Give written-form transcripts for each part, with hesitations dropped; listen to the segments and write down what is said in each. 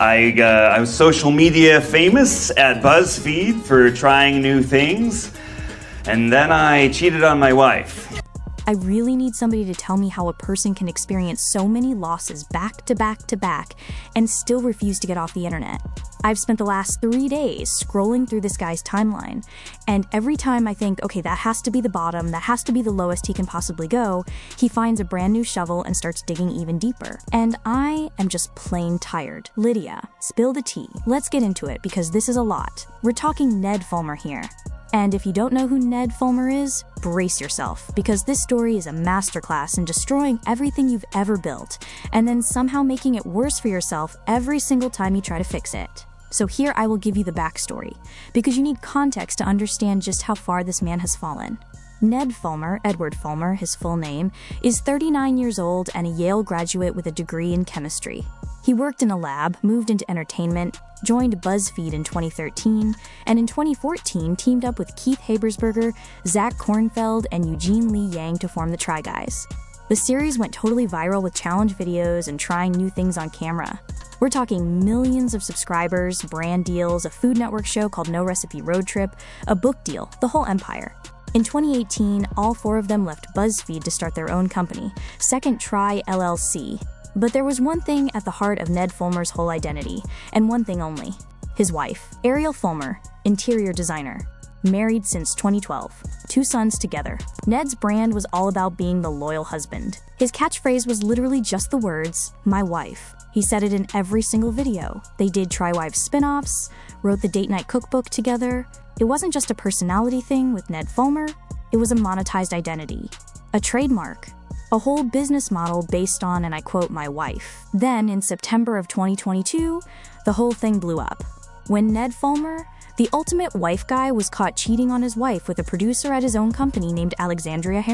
I was social media famous at BuzzFeed for trying new things, and then I cheated on my wife. I really need somebody to tell me how a person can experience so many losses back to back to back and still refuse to get off the internet. I've spent the last 3 days scrolling through this guy's timeline, and every time I think, okay, that has to be the bottom, that has to be the lowest he can possibly go, he finds a brand new shovel and starts digging even deeper. And I am just plain tired. Lydia, spill the tea. Let's get into it because this is a lot. We're talking Ned Fulmer here. And if you don't know who Ned Fulmer is, brace yourself, because this story is a masterclass in destroying everything you've ever built, and then somehow making it worse for yourself every single time you try to fix it. So here I will give you the backstory, because you need context to understand just how far this man has fallen. Ned Fulmer, Edward Fulmer, his full name, is 39 years old and a Yale graduate with a degree in chemistry. He worked in a lab, moved into entertainment, joined BuzzFeed in 2013, and in 2014 teamed up with Keith Habersberger, Zach Kornfeld, and Eugene Lee Yang to form the Try Guys. The series went totally viral with challenge videos and trying new things on camera. We're talking millions of subscribers, brand deals, a Food Network show called No Recipe Road Trip, a book deal, the whole empire. In 2018, all 4 of them left BuzzFeed to start their own company, Second Try LLC. But there was one thing at the heart of Ned Fulmer's whole identity, and one thing only: his wife, Ariel Fulmer, interior designer. Married since 2012, 2 sons together. Ned's brand was all about being the loyal husband. His catchphrase was literally just the words, "my wife." He said it in every single video. They did Try Wives spin-offs, wrote the date night cookbook together. It wasn't just a personality thing with Ned Fulmer, it was a monetized identity, a trademark, a whole business model based on, and I quote, "my wife." Then, in September of 2022, the whole thing blew up. When Ned Fulmer, the ultimate wife guy, was caught cheating on his wife with a producer at his own company named Alexandria.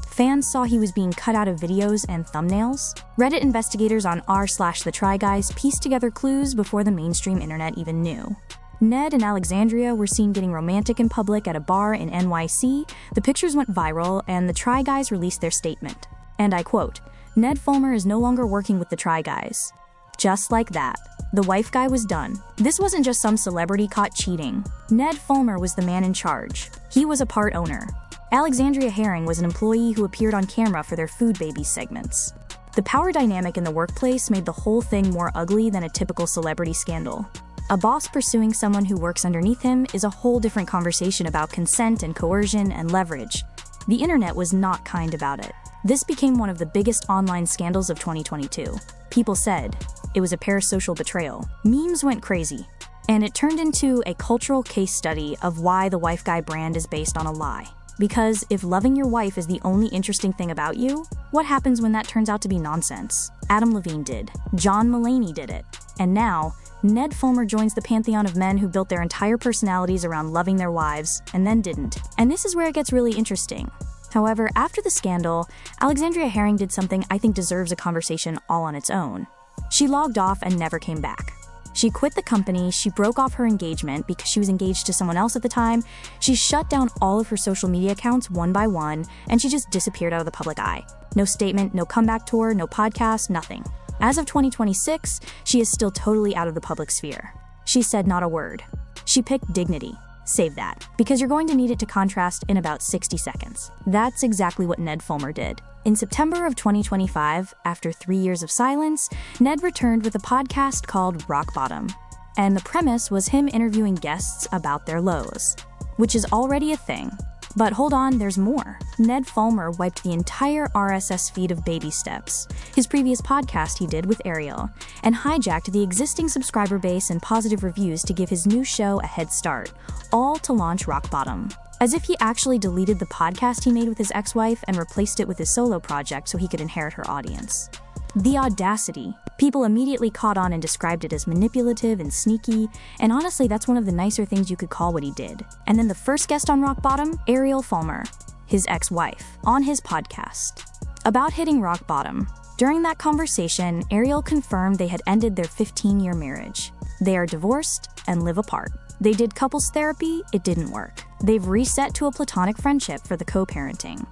Fans saw he was being cut out of videos and thumbnails. Reddit investigators on r/The Try Guys pieced together clues before the mainstream internet even knew. Ned and Alexandria were seen getting romantic in public at a bar in NYC, the pictures went viral, and the Try Guys released their statement. And I quote, "Ned Fulmer is no longer working with the Try Guys." Just like that, the wife guy was done. This wasn't just some celebrity caught cheating. Ned Fulmer was the man in charge. He was a part owner. Alexandria was an employee who appeared on camera for their Food Babies segments. The power dynamic in the workplace made the whole thing more ugly than a typical celebrity scandal. A boss pursuing someone who works underneath him is a whole different conversation about consent and coercion and leverage. The internet was not kind about it. This became one of the biggest online scandals of 2022. People said it was a parasocial betrayal. Memes went crazy. And it turned into a cultural case study of why the wife guy brand is based on a lie. Because if loving your wife is the only interesting thing about you, what happens when that turns out to be nonsense? Adam Levine did. John Mulaney did it. And now, Ned Fulmer joins the pantheon of men who built their entire personalities around loving their wives, and then didn't. And this is where it gets really interesting. However, after the scandal, Alexandria did something I think deserves a conversation all on its own. She logged off and never came back. She quit the company, she broke off her engagement because she was engaged to someone else at the time, she shut down all of her social media accounts one by one, and she just disappeared out of the public eye. No statement, no comeback tour, no podcast, nothing. As of 2026, she is still totally out of the public sphere. She said not a word. She picked dignity. Save that, because you're going to need it to contrast in about 60 seconds. That's exactly what Ned Fulmer did. In September of 2025, after 3 years of silence, Ned returned with a podcast called Rock Bottom. And the premise was him interviewing guests about their lows, which is already a thing. But hold on, there's more. Ned Fulmer wiped the entire RSS feed of Baby Steps, his previous podcast he did with Ariel, and hijacked the existing subscriber base and positive reviews to give his new show a head start, all to launch Rock Bottom. As if he actually deleted the podcast he made with his ex-wife and replaced it with his solo project so he could inherit her audience. The audacity. People immediately caught on and described it as manipulative and sneaky, and honestly, that's one of the nicer things you could call what he did. And then the first guest on Rock Bottom, Ariel Fulmer, his ex-wife, on his podcast. About hitting rock bottom. During that conversation, Ariel confirmed they had ended their 15-year marriage. They are divorced and live apart. They did couples therapy, it didn't work. They've reset to a platonic friendship for the co-parenting.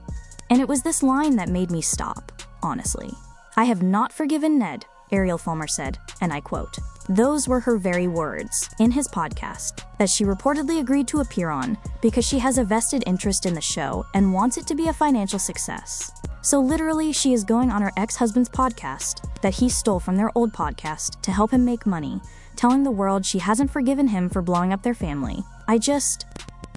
And it was this line that made me stop, honestly. I have not forgiven Ned. Ariel Fulmer said, and I quote, "Those were her very words in his podcast that she reportedly agreed to appear on because she has a vested interest in the show and wants it to be a financial success." So literally, she is going on her ex-husband's podcast that he stole from their old podcast to help him make money, telling the world she hasn't forgiven him for blowing up their family. I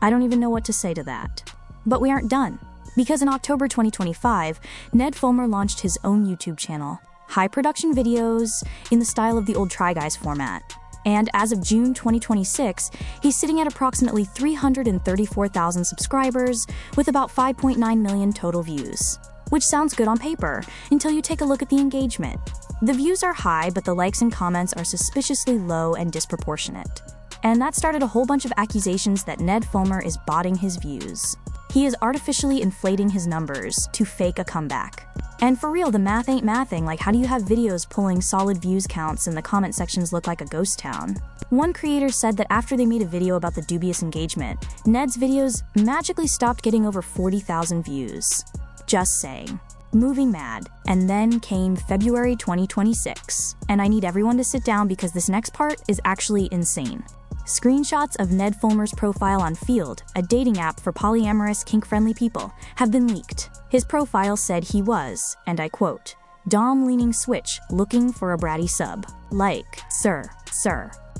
don't even know what to say to that. But we aren't done. Because in October 2025, Ned Fulmer launched his own YouTube channel, high production videos in the style of the old Try Guys format. And as of June 2026, he's sitting at approximately 334,000 subscribers with about 5.9 million total views. Which sounds good on paper, until you take a look at the engagement. The views are high, but the likes and comments are suspiciously low and disproportionate. And that started a whole bunch of accusations that Ned Fulmer is botting his views. He is artificially inflating his numbers to fake a comeback. And for real, the math ain't mathing. Like, how do you have videos pulling solid views counts and the comment sections look like a ghost town? One creator said that after they made a video about the dubious engagement, Ned's videos magically stopped getting over 40,000 views. Just saying. Moving mad. And then came February 2026. And I need everyone to sit down because this next part is actually insane. Screenshots of Ned Fulmer's profile on Field, a dating app for polyamorous, kink-friendly people, have been leaked. His profile said he was, and I quote, "Dom-leaning switch looking for a bratty sub. Like, sir.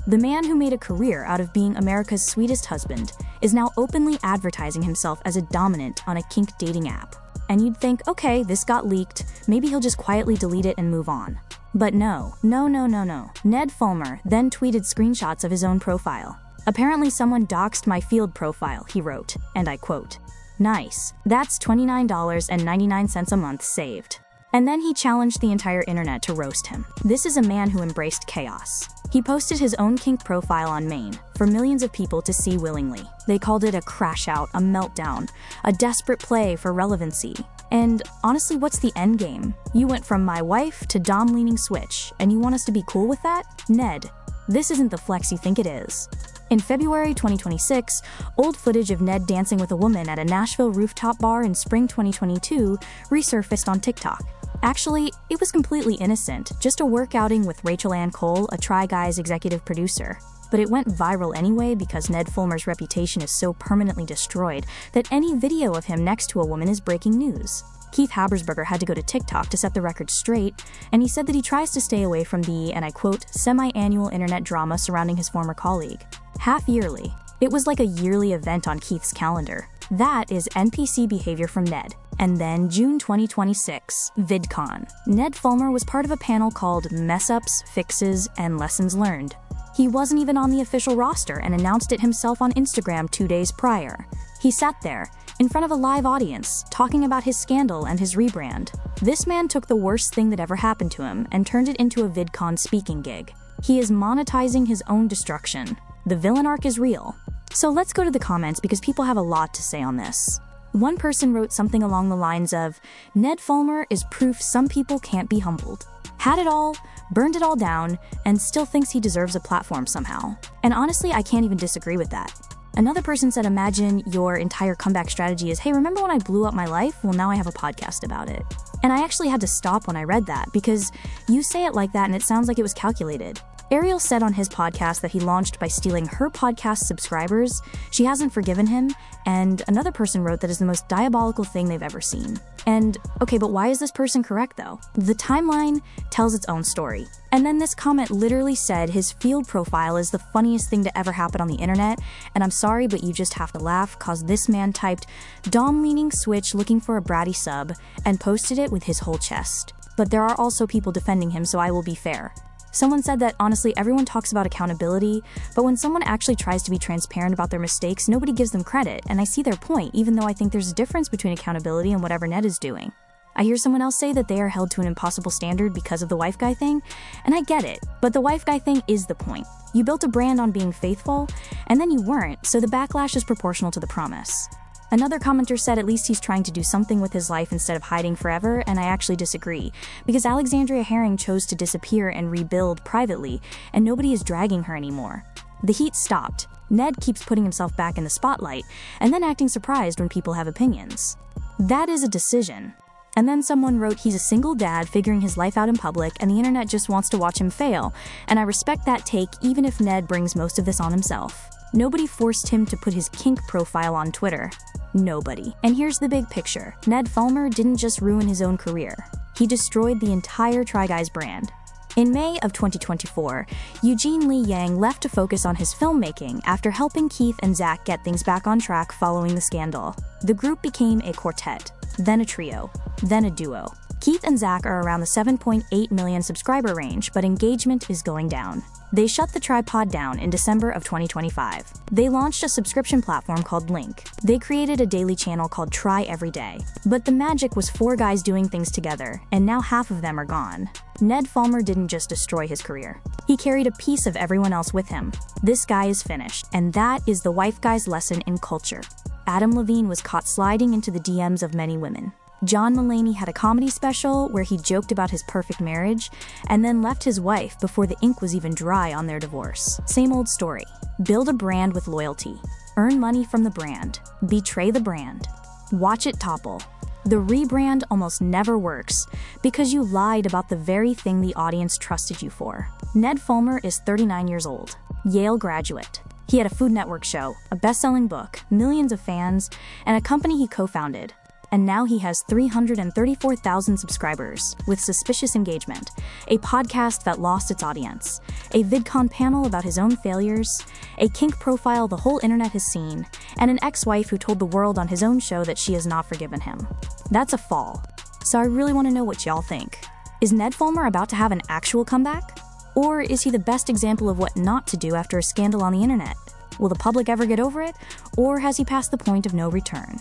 The man who made a career out of being America's sweetest husband is now openly advertising himself as a dominant on a kink dating app. And you'd think, okay, this got leaked, maybe he'll just quietly delete it and move on. But no. Ned Fulmer then tweeted screenshots of his own profile. "Apparently someone doxed my Field profile," he wrote, and I quote, "Nice. That's $29.99 a month saved." And then he challenged the entire internet to roast him. This is a man who embraced chaos. He posted his own kink profile on Maine for millions of people to see willingly. They called it a crash out, a meltdown, a desperate play for relevancy. And honestly, what's the end game? You went from my wife to Dom-leaning switch, and you want us to be cool with that? Ned, this isn't the flex you think it is. In February 2026, old footage of Ned dancing with a woman at a Nashville rooftop bar in spring 2022 resurfaced on TikTok. Actually, it was completely innocent, just a work outing with Rachel Ann Cole, a Try Guys executive producer. But it went viral anyway because Ned Fulmer's reputation is so permanently destroyed that any video of him next to a woman is breaking news. Keith Habersberger had to go to TikTok to set the record straight, and he said that he tries to stay away from the, and I quote, "semi-annual internet drama surrounding his former colleague." Half yearly. It was like a yearly event on Keith's calendar. That is NPC behavior from Ned. And then June 2026, VidCon. Ned Fulmer was part of a panel called Mess-Ups, Fixes, and Lessons Learned. He wasn't even on the official roster and announced it himself on Instagram 2 days prior. He sat there, in front of a live audience, talking about his scandal and his rebrand. This man took the worst thing that ever happened to him and turned it into a VidCon speaking gig. He is monetizing his own destruction. The villain arc is real. So let's go to the comments because people have a lot to say on this. One person wrote something along the lines of, "Ned Fulmer is proof some people can't be humbled. Had it all, burned it all down, and still thinks he deserves a platform somehow." And honestly, I can't even disagree with that. Another person said, "Imagine your entire comeback strategy is, hey, remember when I blew up my life? Well, now I have a podcast about it." And I actually had to stop when I read that because you say it like that and it sounds like it was calculated. Ariel said on his podcast that he launched by stealing her podcast subscribers. She hasn't forgiven him, and another person wrote that is the most diabolical thing they've ever seen. And, okay, but why is this person correct though? The timeline tells its own story. And then this comment literally said his Field profile is the funniest thing to ever happen on the internet, and I'm sorry, but you just have to laugh, cause this man typed "Dom-leaning switch looking for a bratty sub" and posted it with his whole chest. But there are also people defending him, so I will be fair. Someone said that, honestly, everyone talks about accountability, but when someone actually tries to be transparent about their mistakes, nobody gives them credit, and I see their point, even though I think there's a difference between accountability and whatever Ned is doing. I hear someone else say that they are held to an impossible standard because of the wife guy thing, and I get it, but the wife guy thing is the point. You built a brand on being faithful, and then you weren't, so the backlash is proportional to the promise. Another commenter said at least he's trying to do something with his life instead of hiding forever, and I actually disagree, because Alexandria chose to disappear and rebuild privately, and nobody is dragging her anymore. The heat stopped. Ned keeps putting himself back in the spotlight, and then acting surprised when people have opinions. That is a decision. And then someone wrote he's a single dad figuring his life out in public and the internet just wants to watch him fail, and I respect that take even if Ned brings most of this on himself. Nobody forced him to put his kink profile on Twitter. Nobody. And here's the big picture. Ned Fulmer didn't just ruin his own career. He destroyed the entire Try Guys brand. In May of 2024, Eugene Lee Yang left to focus on his filmmaking after helping Keith and Zach get things back on track following the scandal. The group became a quartet, then a trio, then a duo. Keith and Zach are around the 7.8 million subscriber range, but engagement is going down. They shut the tripod down in December of 2025. They launched a subscription platform called Link. They created a daily channel called Try Every Day. But the magic was 4 guys doing things together, and now half of them are gone. Ned Fulmer didn't just destroy his career. He carried a piece of everyone else with him. This guy is finished, and that is the wife guy's lesson in culture. Adam Levine was caught sliding into the DMs of many women. John Mulaney had a comedy special where he joked about his perfect marriage and then left his wife before the ink was even dry on their divorce. Same old story. Build a brand with loyalty. Earn money from the brand. Betray the brand. Watch it topple. The rebrand almost never works because you lied about the very thing the audience trusted you for. Ned Fulmer is 39 years old, Yale graduate. He had a Food Network show, a best-selling book, millions of fans, and a company he co-founded. And now he has 334,000 subscribers, with suspicious engagement, a podcast that lost its audience, a VidCon panel about his own failures, a kink profile the whole internet has seen, and an ex-wife who told the world on his own show that she has not forgiven him. That's a fall. So I really want to know what y'all think. Is Ned Fulmer about to have an actual comeback? Or is he the best example of what not to do after a scandal on the internet? Will the public ever get over it, or has he passed the point of no return?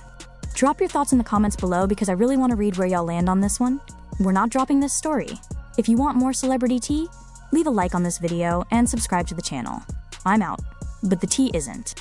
Drop your thoughts in the comments below because I really want to read where y'all land on this one. We're not dropping this story. If you want more celebrity tea, leave a like on this video and subscribe to the channel. I'm out, but the tea isn't.